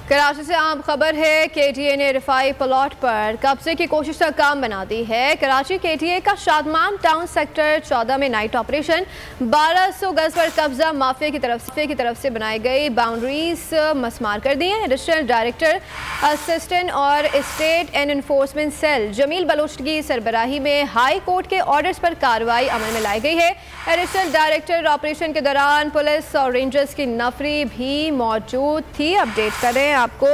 कराची से आम खबर है। KTA ने रिफाई प्लॉट पर कब्जे की कोशिश का काम बना दी है। कराची KTA का शादमान टाउन सेक्टर 14 में नाइट ऑपरेशन 1200 गज पर कब्जा माफिया की तरफ से बनाई गई बाउंड्रीज मसमार कर दी है। एडिशनल डायरेक्टर असिस्टेंट और state and enforcement cell Jameel Baloch की सरबराही में हाई कोर्ट के ऑर्डर्स पर कार्रवाई अमल में लाई गई है। एडिशनल डायरेक्टर ऑपरेशन के दौरान पुलिस और रेंजर्स की नफरी भी मौजूद थी। अपडेट करें आपको,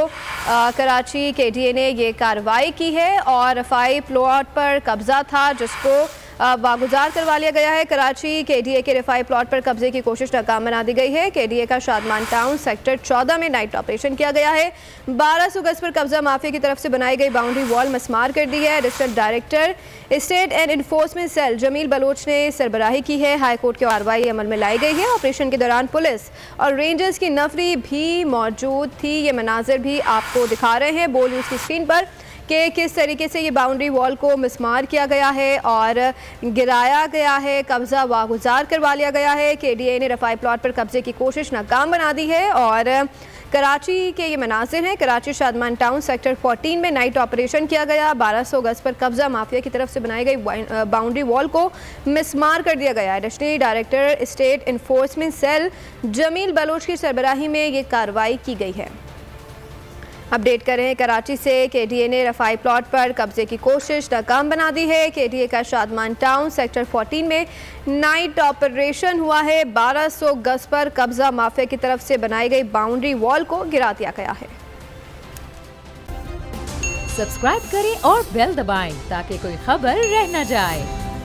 कराची KTA ने ये कार्रवाई की है और रिफाई प्लॉट पर कब्जा था जिसको वागुजार करवा लिया गया है। कराची KTA के रिफाई प्लॉट पर कब्जे की कोशिश नाकाम बना दी गई है। KTA का शादमान टाउन सेक्टर 14 में नाइट ऑपरेशन किया गया है। 1200 गज पर कब्जा माफिया की तरफ से बनाई गई बाउंड्री वॉल मसमार कर दी है। Additional director state and enforcement cell Jameel Baloch ने सरबराही की है। हाईकोर्ट की कार्रवाई अमल में लाई गई है। ऑपरेशन के दौरान पुलिस और रेंजर्स की नफरी भी मौजूद थी। ये मनाजिर भी आपको दिखा रहे हैं बोल न्यूज़ की स्क्रीन पर कि किस तरीके से ये बाउंड्री वॉल को मिसमार किया गया है और गिराया गया है, कब्जा वागुजार करवा लिया गया है। KTA ने रफाई प्लॉट पर कब्जे की कोशिश नाकाम बना दी है और कराची के ये मनाजिर हैं। कराची शादमान टाउन सेक्टर 14 में नाइट ऑपरेशन किया गया। 1200 गज पर कब्जा माफिया की तरफ से बनाई गई बाउंड्री वॉल को मिसमार कर दिया गया है। Additional director state enforcement cell Jameel Baloch की सरबराही में ये कार्रवाई की गई है। अपडेट करें, कराची से KTA ने रफाई प्लॉट पर कब्जे की कोशिश नाकाम बना दी है। KTA का शादमान टाउन सेक्टर 14 में नाइट ऑपरेशन हुआ है। 1200 गज पर कब्जा माफिया की तरफ से बनाई गई बाउंड्री वॉल को गिरा दिया गया है। सब्सक्राइब करें और बेल दबाएं ताकि कोई खबर रह न जाए।